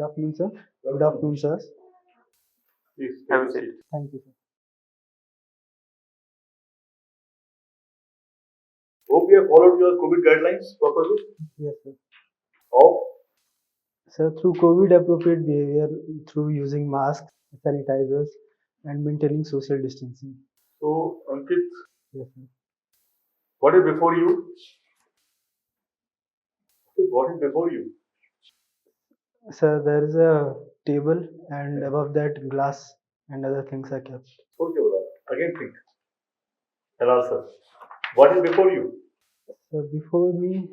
afternoon, sir. Good afternoon, sir. Please Have take a a seat. seat. Thank you, sir. Hope you have followed your COVID guidelines properly. Yes, sir. How? Sir, through COVID appropriate behavior, through using masks, sanitizers, and maintaining social distancing. So, Ankit, Yes, sir. what is before you? What is before you? Sir, there is a table, and above that, glass and other things are kept. Okay, brother. Again think. And answer. What is before you? So before me,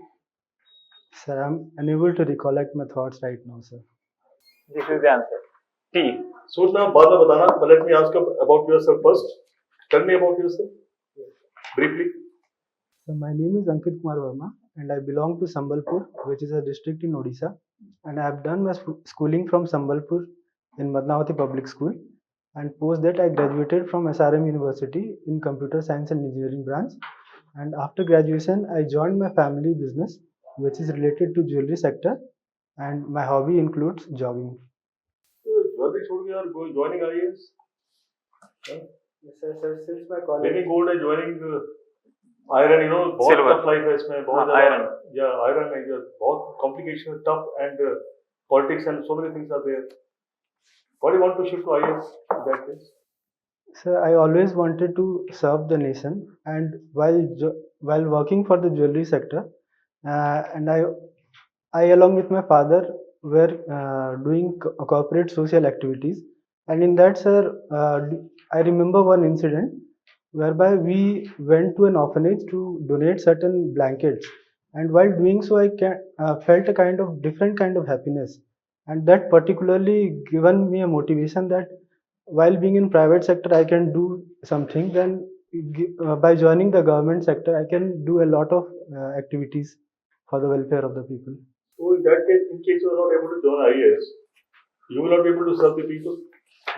sir, I'm unable to recollect my thoughts right now, sir. This is the answer. T. सोचना बाद में बताना. But let me ask you about yourself first. Tell me about yourself briefly. So my name is Ankit Kumar Verma, and I belong to Sambalpur, which is a district in Odisha. And I have done my schooling from Sambalpur in Madnavati Public School. And post that, I graduated from SRM University in Computer Science and Engineering branch. And after graduation, I joined my family business, which is related to jewelry sector. And my hobby includes jogging. Jewelry छोड़ के यार joining IAS. Yes, sir. Since my college. Living gold है joining iron, you know, बहुत Silver. tough life है इसमें. बहुत हाँ, ज़्यादा. iron. Yeah, iron है. बहुत complication, tough and politics and so many things are there. What do you want to shift to IAS in that case? Sir, I always wanted to serve the nation, and while working for the jewelry sector, and I along with my father were doing corporate social activities, and in that, sir, I remember one incident whereby we went to an orphanage to donate certain blankets, and while doing so, felt a kind of different kind of happiness, and that particularly given me a motivation that while being in private sector I can do something, then by joining the government sector I can do a lot of activities for the welfare of the people. So in that case, in case you are not able to join IAS, you will not be able to serve the people.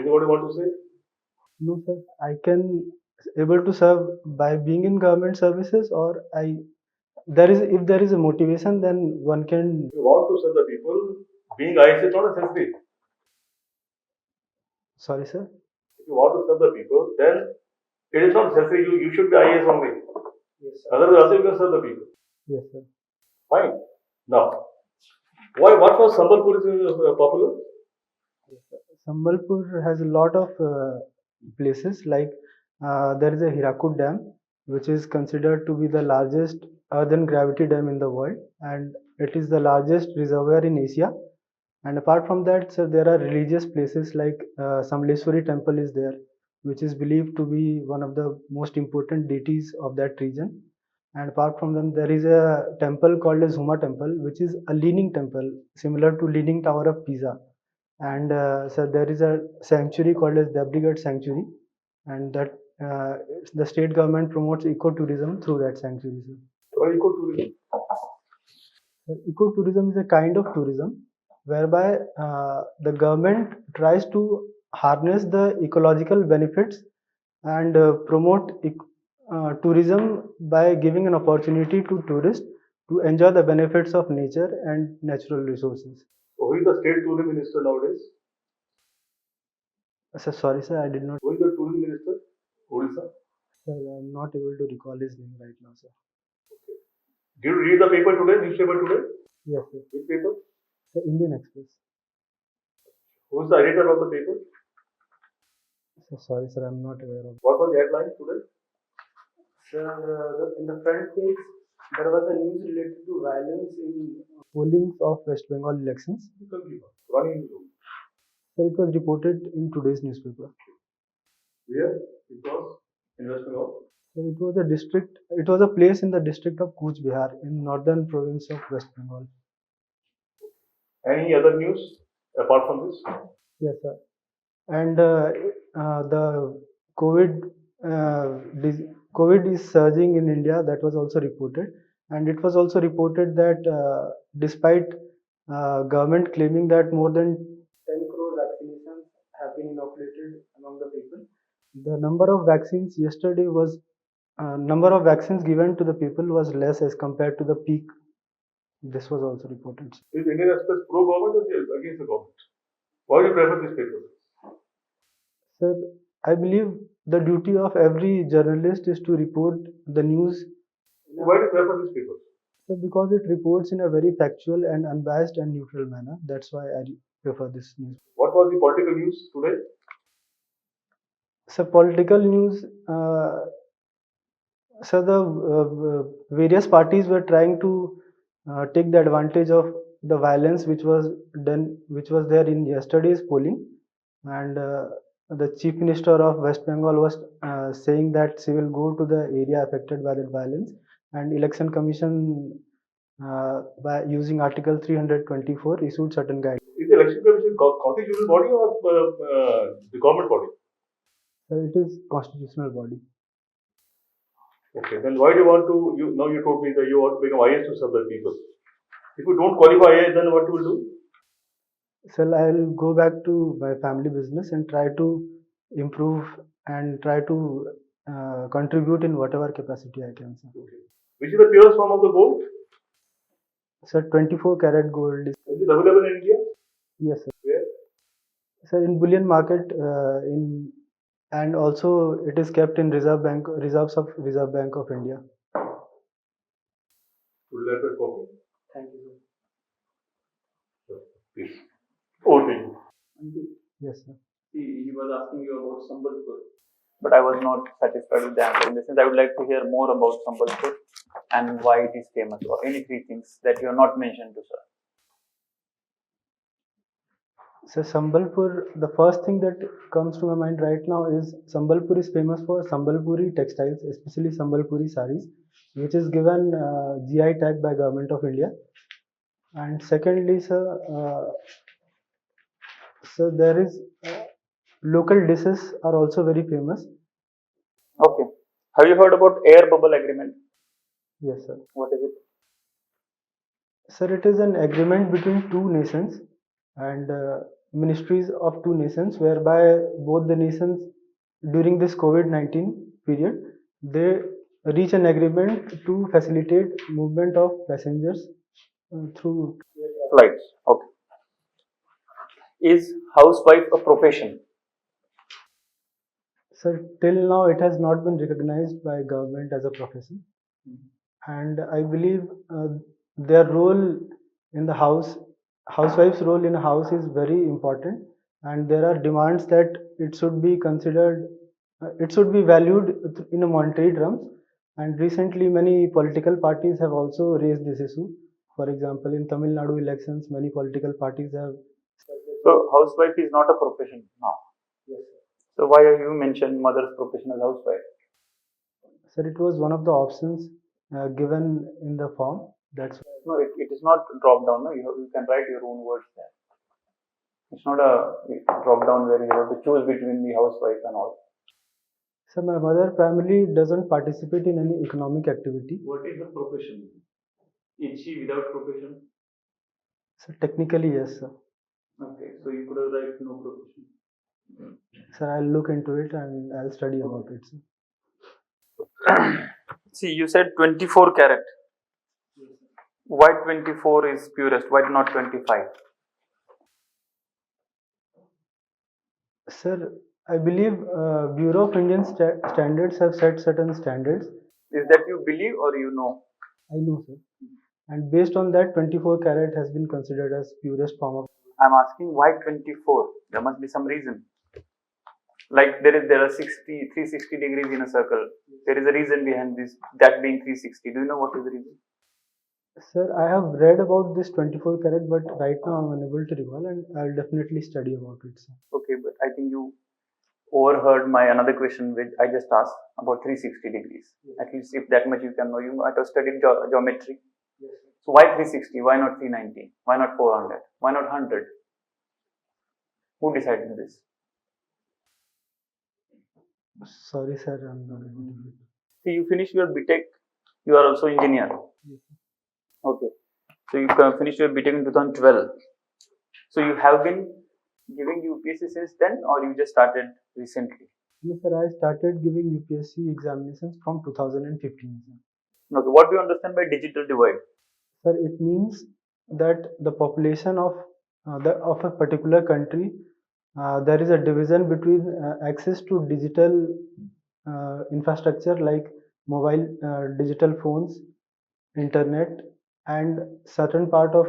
Is what you want to say? No, sir, I can able to serve by being in government services, or I there is if there is a motivation, then one can. If you want to serve the people, being IAS is not necessary. Sorry, sir. If you want to serve the people, then it is not necessary. You should be IAS only. Yes, sir. Otherwise, also you can serve the people. Yes, sir. Fine. Now, what was Sambalpur is popular? Sambalpur has a lot of places like there is a Hirakud Dam, which is considered to be the largest earthen gravity dam in the world, and it is the largest reservoir in Asia. And apart from that, sir, there are religious places like Samleswari temple is there, which is believed to be one of the most important deities of that region. And apart from them, there is a temple called as Huma temple, which is a leaning temple, similar to Leaning Tower of Pisa. And so there is a sanctuary called as Dabrigat Sanctuary, and that the state government promotes ecotourism through that sanctuary. Sir. Or ecotourism? Ecotourism is a kind of tourism whereby the government tries to harness the ecological benefits and promote tourism by giving an opportunity to tourists to enjoy the benefits of nature and natural resources. So who is the state tourism minister nowadays? Sir, sorry, sir, I did not. Who is the tourism minister? Odisha. Sir, I'm not able to recall his name right now, sir. Did you read the paper today, newspaper today? Yes, sir. Which paper? The Indian Express. Who is the editor of the paper? So, sorry, sir, I'm not aware of. What was the headline today? Sir, in the front page, there was a news related to violence in polling of West Bengal elections. Running news. So it was reported in today's newspaper. Where? It was in West Bengal. So it was a district. It was a place in the district of Cooch Behar in northern province of West Bengal. Any other news apart from this? Yes, sir. And the COVID is surging in India. That was also reported, and it was also reported that despite government claiming that more than 10 crore vaccinations have been inoculated among the people, the number of vaccines yesterday was number of vaccines given to the people was less as compared to the peak. This was also reported. Is Indian Express pro-government or against the government? Why do you prefer this paper? Sir, I believe the duty of every journalist is to report the news. Why do you prefer this paper? So because it reports in a very factual and unbiased and neutral manner. That's why I prefer this news. What was the political news today? So political news. So the various parties were trying to take the advantage of the violence which was there in yesterday's polling, and the chief minister of West Bengal was saying that she will go to the area affected by that violence, and election commission by using Article 324 issued certain guidelines. Is the election commission constitutional body or the government body? So it is constitutional body. Okay, then why do you want to? Now you told me that you want to become IAS to serve the people. If you don't qualify IAS, then what you will do? So I'll go back to my family business and try to improve and try to contribute in whatever capacity I can. Sir. Okay. Which is the purest form of the gold? Sir, 24 karat gold is. Is it available in India? Yes, sir. Where? Sir, in bullion market, and also it is kept in reserves of Reserve Bank of India. Would you like a copy? Thank you, Sure. Please. Over to you. sir. Yes, sir. He was asking you about Sambalpur. But I was not satisfied with the answer. In the sense, I would like to hear more about Sambalpur and why it is famous, or any three things that you have not mentioned to sir. So Sambalpur, the first thing that comes to my mind right now is Sambalpur is famous for Sambalpuri textiles, especially Sambalpuri saris, which is given GI tag by Government of India. And secondly, so there is local dishes are also very famous. Okay. Have you heard about air bubble agreement? Yes, sir. What is it? Sir, it is an agreement between two nations and ministries of two nations, whereby both the nations during this COVID-19 period, they reach an agreement to facilitate movement of passengers through. Flights. Okay. Is housewife a profession? Sir, till now it has not been recognized by government as a profession, and I believe their role in the housewife's role in a house is very important, and there are demands that it should be considered, it should be valued in a monetary terms. And recently, many political parties have also raised this issue. For example, in Tamil Nadu elections, many political parties have. So housewife is not a profession now. Yes, So why have you mentioned mother's profession as housewife? sir, it was one of the options given in the form. That's why. No, it is not drop down. No, you can write your own words there. It's not a drop down where you have to choose between the housewife and all. So my mother primarily doesn't participate in any economic activity. What is the profession? Is she without profession? So technically, yes, sir. Okay, so you could have write no profession. Sir, I'll look into it and I'll study about it, sir. See, you said 24 carat. Why 24 is purest? Why not 25? Sir, I believe Bureau of Indian Standards have set certain standards. Is that you believe or you know? I know, sir. And based on that, 24 karat has been considered as purest form of. I'm asking why 24? There must be some reason. Like there are 360 degrees in a circle. There is a reason behind this, that being 360. Do you know what is the reason? Sir, I have read about this 24 karat, but right now I'm unable to recall, and I'll definitely study about it, sir. Okay, but I think you overheard my another question which I just asked about 360 degrees. At least if that much you can know, you might have studied geometry. Yes, So why 360? Why not 390? Why not 400? Why not 100? Who decided this? sorry, sir, I'm not able to. See, you finished your BTech. You are also engineer. Yes, sir. Okay. So you finished your BTech in 2012. So you have been giving UPSC since then, or you just started recently? No, sir, I started giving UPSC examinations from 2015. Sir. Okay. What do you understand by digital divide? Sir, it means that the population of of a particular country, there is a division between access to digital infrastructure like mobile, digital phones, internet, and certain part of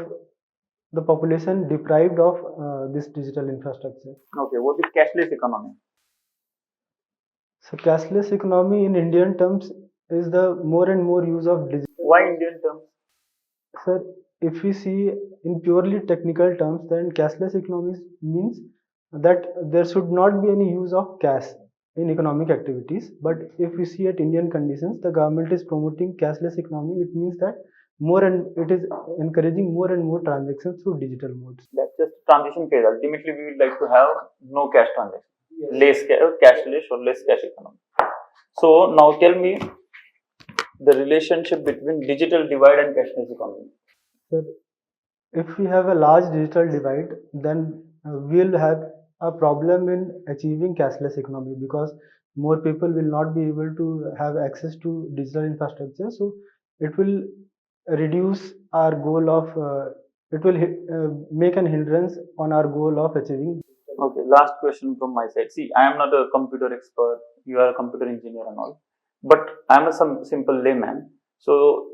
the population deprived of this digital infrastructure. Okay, what is cashless economy? So cashless economy in Indian terms is the more and more use of digital. Why Indian terms? Sir, if we see in purely technical terms, then cashless economies means that there should not be any use of cash in economic activities. But if we see at Indian conditions, the government is promoting cashless economy. It means that more and it is encouraging more and more transactions through digital modes. That's just transition phase. Ultimately, we would like to have no cash transaction, less cashless or less cash economy. So now tell me the relationship between digital divide and cashless economy. So if we have a large digital divide, then we'll have a problem in achieving cashless economy because more people will not be able to have access to digital infrastructure. So it will reduce our goal of it will make an hindrance on our goal of achieving. Okay, last question from my side. See, I am not a computer expert. You are a computer engineer and all, but I am a some simple layman. So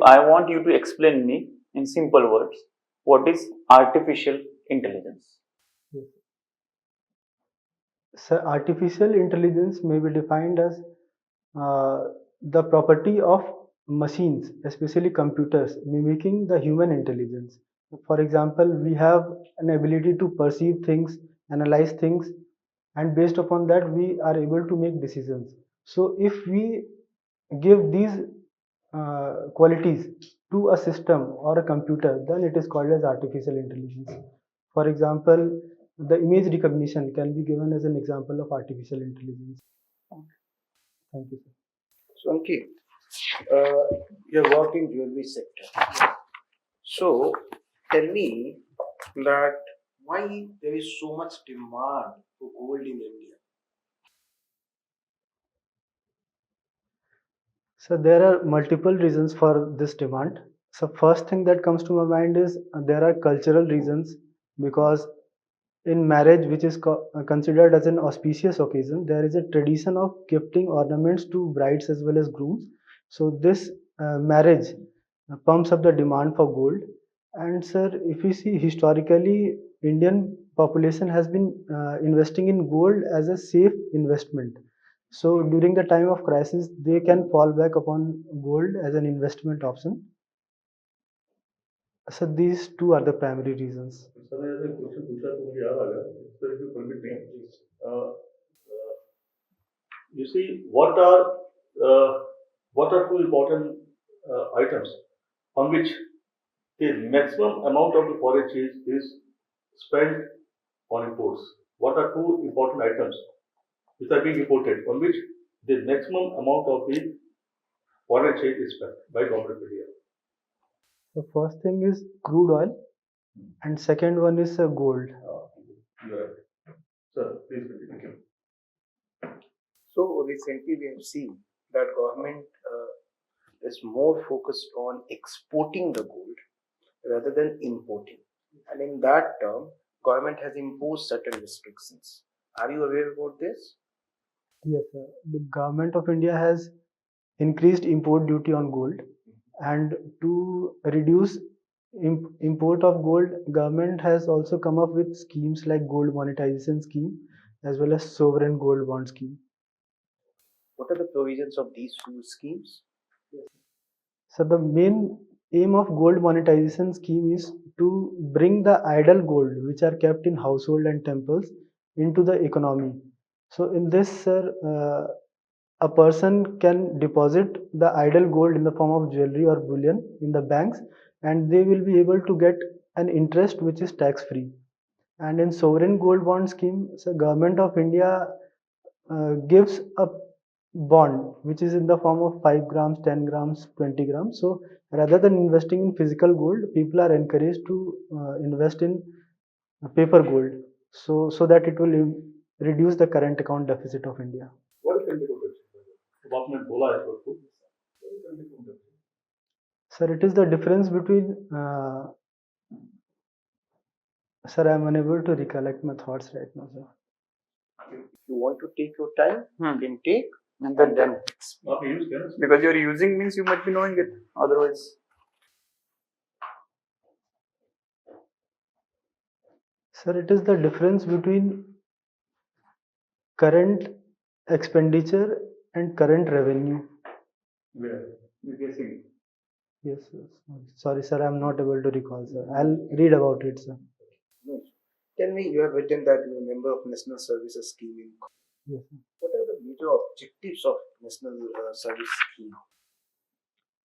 I want you to explain me in simple words what is artificial intelligence. Yes. So artificial intelligence may be defined as uh, the property of machines, especially computers, mimicking the human intelligence. For example, we have an ability to perceive things, analyze things, and based upon that, we are able to make decisions. So, if we give these qualities to a system or a computer, then it is called as artificial intelligence. For example, the image recognition can be given as an example of artificial intelligence. Thank you, sir. So, Ankit, you work in jewelry sector. So, tell me that why there is so much demand for gold in India? So there are multiple reasons for this demand. So first thing that comes to my mind is there are cultural reasons because in marriage, which is considered as an auspicious occasion, there is a tradition of gifting ornaments to brides as well as grooms. So this marriage pumps up the demand for gold. And sir, if you see historically, Indian population has been investing in gold as a safe investment. So during the time of crisis, they can fall back upon gold as an investment option. So these two are the primary reasons. Sir ने जैसे question पूछा तो मुझे याद आ गया sir if you permit me you see uh, what are two important items on which the maximum amount of the foreign exchange is spent on imports. What are two important items which are being imported on which the maximum amount of the foreign exchange is spent by government of India? The first thing is crude oil, and second one is gold. You are right. Sir, please continue. So, recently we have seen that government is more focused on exporting the gold rather than importing. And in that term, government has imposed certain restrictions. Are you aware about this? Yes, sir. The government of India has increased import duty on gold, and to reduce import of gold, government has also come up with schemes like gold monetization scheme as well as sovereign gold bond scheme. What are the provisions of these two schemes? So the main aim of gold monetization scheme is to bring the idle gold which are kept in household and temples into the economy. So in this, sir, a person can deposit the idle gold in the form of jewelry or bullion in the banks, and they will be able to get an interest which is tax free. And in sovereign gold bond scheme, so government of India gives a bond which is in the form of 5 grams, 10 grams, 20 grams. So rather than investing in physical gold, people are encouraged to invest in paper gold, so that it will reduce the current account deficit of India. What is the difference? तो आपने बोला है इसको what is the difference? Sir, it is the difference between Sir, I'm unable to recollect my thoughts right now, sir. If you want to take your time, you can take And and then, then explain. आप use करें because you're using means you might be knowing it. Otherwise, Sir, it is the difference between current expenditure and current revenue. where you're guessing. Yes, sir. Sorry, sir, I'm not able to recall, sir. I'll read about it, sir. No. Tell me, you have written that you are a member of National Services Scheme. Yes, sir. What are the major objectives of National Service Scheme?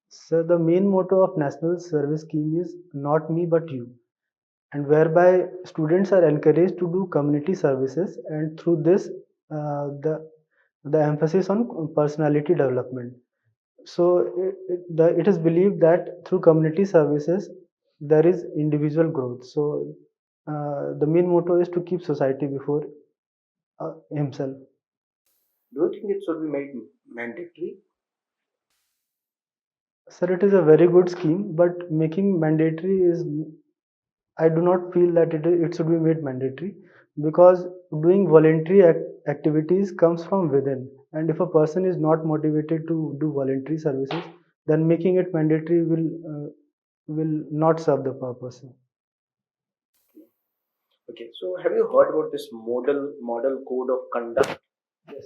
Sir, the main motto of National Service Scheme is not me but you, and whereby students are encouraged to do community services, and through this, the emphasis on personality development. So it is believed that through community services there is individual growth. So the main motto is to keep society before himself. Do you think it should be made mandatory? Sir, it is a very good scheme, but making mandatory is, I do not feel that it should be made mandatory, because doing voluntary activities comes from within, and if a person is not motivated to do voluntary services, then making it mandatory will not serve the purpose. Okay, so have you heard about this model code of conduct? Yes.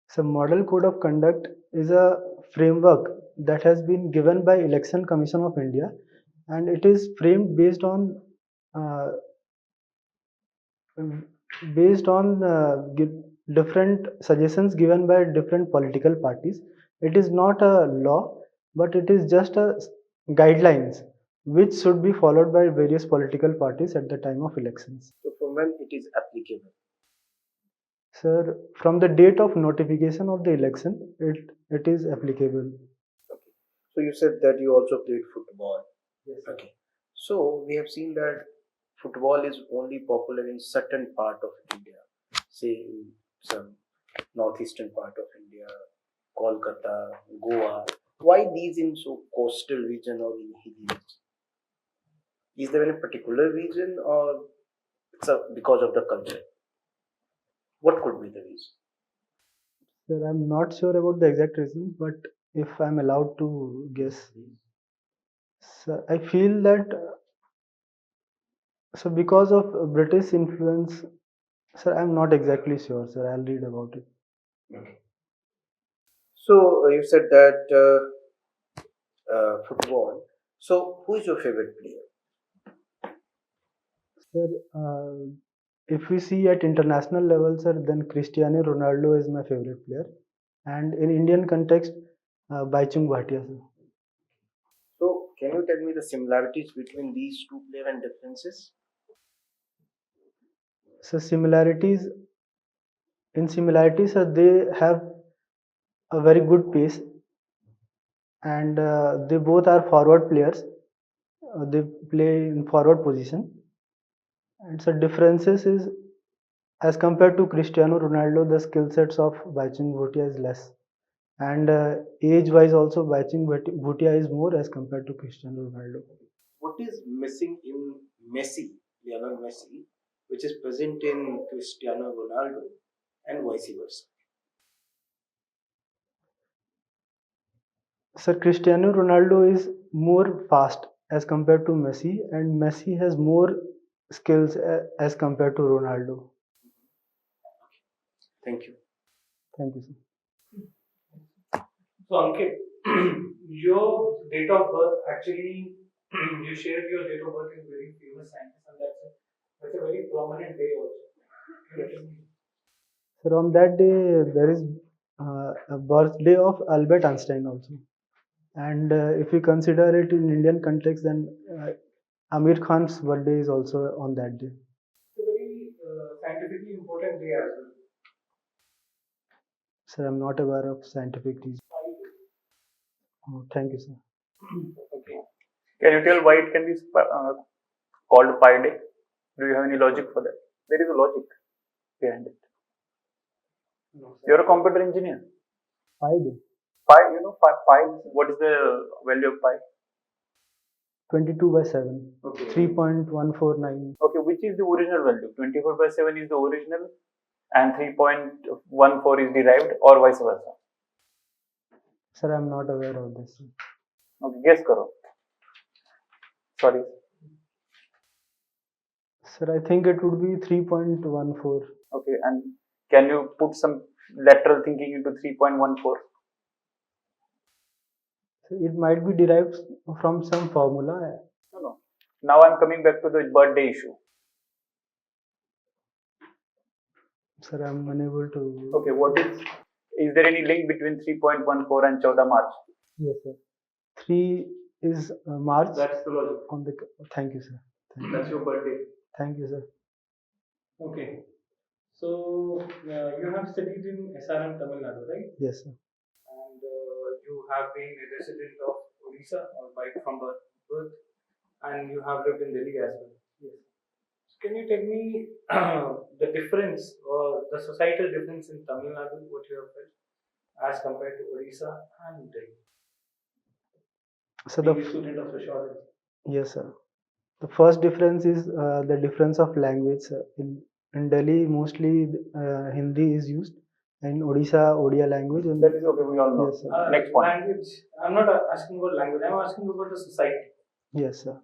So Model Code of Conduct is a framework that has been given by Election Commission of India, and it is framed uh, based on different suggestions given by different political parties. It is not a law, but it is just a guidelines which should be followed by various political parties at the time of elections. So from when it is applicable? Sir, from the date of notification of the election, it is applicable. Okay. So you said that you also played football. Yes. Okay. So we have seen that football is only popular in certain part of India, say in some northeastern part of India, Kolkata, Goa. Why these in so coastal region or in hilly region? Is there any particular reason or it's because of the culture? What could be the reason? Sir, I'm not sure about the exact reason, but if I'm allowed to guess, sir, I feel that so because of British influence, sir, I'm not exactly sure, sir. I'll read about it. Okay. So you said that football. So who is your favorite player? Sir, if we see at international level, sir, then Cristiano Ronaldo is my favorite player, and in Indian context, Baichung Bhatia, sir. So can you tell me the similarities between these two players and differences? So similarities, sir, they have a very good pace, and they both are forward players. They play in forward position, and so differences is, as compared to Cristiano Ronaldo, the skill sets of Baichung Bhutia is less, and age wise also Baichung Bhutia is more as compared to Cristiano Ronaldo. What is missing in Messi, Lionel Messi, which is present in Cristiano Ronaldo and vice versa? Sir, Cristiano Ronaldo is more fast as compared to Messi, and Messi has more skills as compared to Ronaldo. Thank you. Thank you, sir. So Ankit, your date of birth actually, you shared your date of birth in very famous scientist, and that's a very prominent day also. Sir, on that day there is a birthday of Albert Einstein also, and if we consider it in Indian context, then Amir Khan's birthday is also on that day. It's a very scientifically important day as well. Sir, I'm not aware of scientific reason. Oh, thank you, sir. Okay. Can you tell why it can be called Pi Day? Do you have any logic for that? There is a logic behind it. No, You're a computer engineer. Pi day. Pi, you know, pi. What is the value of pi? 22 by 7, Okay. 3.149. Okay, which is the original value? 24 by 7 is the original and 3.14 is derived, or vice versa? Sir, I'm not aware of this. Okay, guess karo. Sorry. Sir, I think it would be 3.14. Okay, and can you put some lateral thinking into 3.14? So it might be derived from some formula. No. Now I'm coming back to the birthday issue. Sir, I'm unable to. Okay, what is there any link between 3.14 and 14 March? Yes, sir. 3 is March. That's the logic. On the. Thank you, sir. That's your birthday. Thank you, sir. Okay. So you have studied in SRM Tamil Nadu, right? Yes, sir. And you have been a resident of Odisha or by from birth, and you have lived in Delhi as well. Yes. So can you tell me the difference or the societal difference in Tamil Nadu, what you have felt as compared to Odisha and Delhi? So Being a the student of sociology. yes, sir. The first difference is the difference of language. Sir. In Delhi, mostly Hindi is used. In Odisha, Odia language. And That is okay, we all know. yes, sir. Next point. Language. I'm not asking about language. I'm asking about the society. Yes, sir.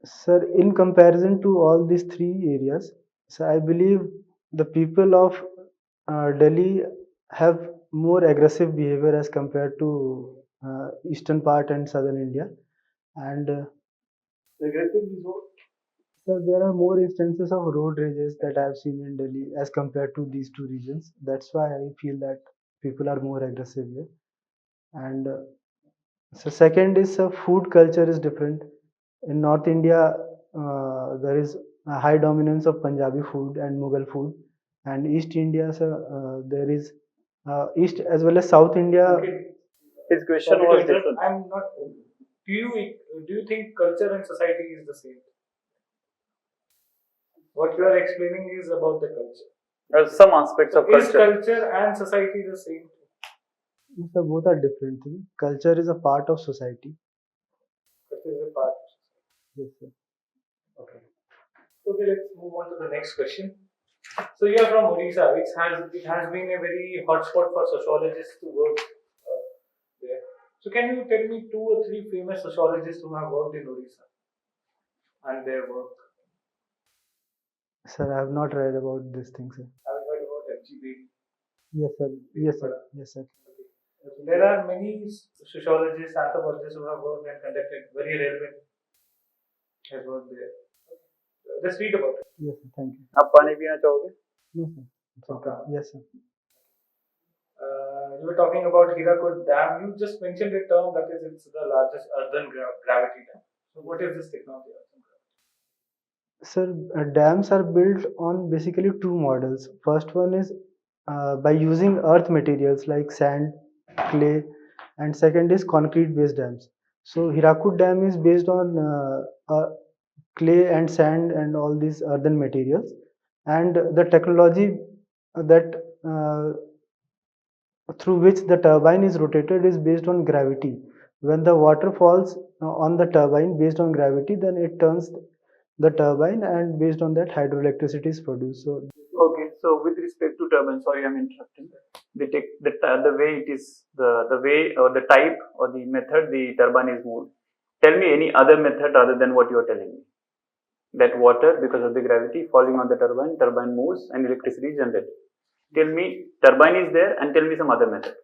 Sir, in comparison to all these three areas, so I believe the people of Delhi have more aggressive behavior as compared to eastern part and southern India. And Aggressive is what? so there are more instances of road rages that I have seen in Delhi as compared to these two regions. That's why I feel that people are more aggressive here. And so second is food culture is different. In North India, there is a high dominance of Punjabi food and Mughal food, and East India, there is East as well as South India. Okay. His question Sorry to was interrupt. different. I'm not. Do you think culture and society is the same? What you are explaining is about the culture. Some aspects of Is culture. culture and society the same? So both are different things. Culture is a part of society. It is a part. Yes, sir. Okay. Okay, let's move on to the next question. So you are from Odisha, which has been a very hot spot for sociologists to work there. So can you tell me 2 or 3 famous sociologists who have worked in Odisha and their work? Sir, I have not read about these things, sir. Have you heard about FGB? Yes, sir. Yes, sir. Yes, sir. There are many sociologists, anthropologists who have worked and conducted very relevant has worked there. Just read about it. Yes, sir. Thank you. आप पानी पीना चाहोगे? No, sir. It's okay. Yes, sir. You were talking about Hirakud Dam. You just mentioned a term that is it's the largest earthen gravity dam. So what is this technology? Sir, dams are built on basically two models. First one is by using earth materials like sand, clay, and second is concrete based dams. So Hirakud Dam is based on clay and sand and all these earthen materials, and the technology that through which the turbine is rotated is based on gravity. When the water falls on the turbine based on gravity, then it turns the turbine, and based on that hydroelectricity is produced. So Okay, so with respect to turbine, sorry I'm interrupting. The way it is, the way or the type or the method the turbine is moved. Tell me any other method other than what you are telling me. That water, because of the gravity falling on the turbine moves and electricity is generated. Tell me turbine is there and tell me some other method.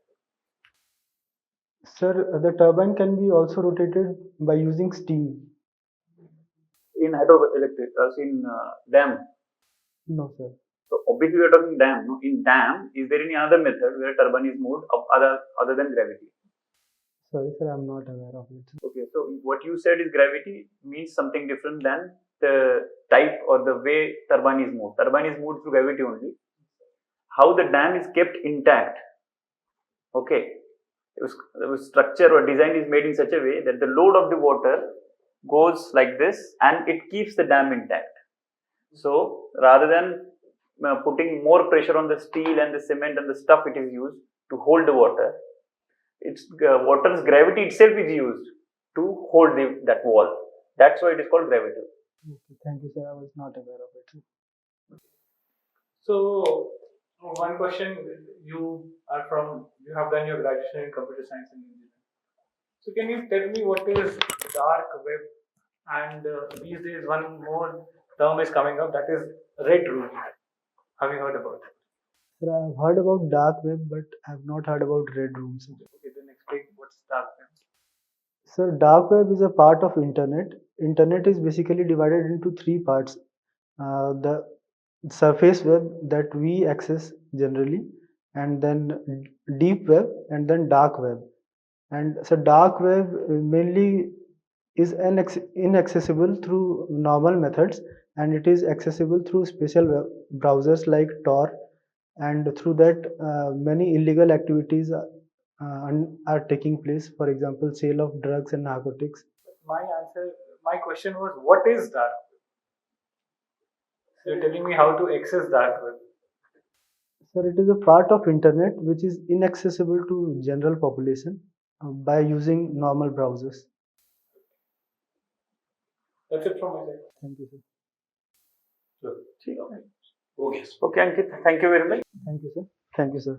sir, the turbine can be also rotated by using steam. In hydroelectric, in dam. No, sir. So obviously we are talking dam. No? In dam, is there any other method where turbine is moved other than gravity? Sorry, sir, I'm not aware of it. Okay, so what you said is gravity means something different than the type or the way turbine is moved. Turbine is moved through gravity only. How the dam is kept intact. Okay, the structure or design is made in such a way that the load of the water goes like this and it keeps the dam intact. So rather than putting more pressure on the steel and the cement and the stuff it is used to hold the water, it's water's gravity itself is used to hold that wall. That's why it is called gravity. Okay, thank you, sir. I was not aware of it. So, one question: you have done your graduation in computer science and engineering. So, can you tell me what is dark web? And these days, one more term is coming up, that is red room. Have you heard about it? Sir, I've heard about dark web, but I've not heard about red rooms. Okay, then explain what's dark web. Sir, dark web is a part of internet. Internet is basically divided into three parts. The surface web that we access generally, and then deep web, and then dark web. And so dark web mainly is inaccessible through normal methods, and it is accessible through special web browsers like Tor, and through that many illegal activities are taking place. For example, sale of drugs and narcotics. My question was, what is dark web? You're telling me how to access dark web. Sir, it is a part of internet which is inaccessible to general population by using normal browsers. That's it from my side. Thank you, sir. Sure. Okay. Okay. Okay, Ankit, thank you very much. Thank you, sir. Thank you, sir.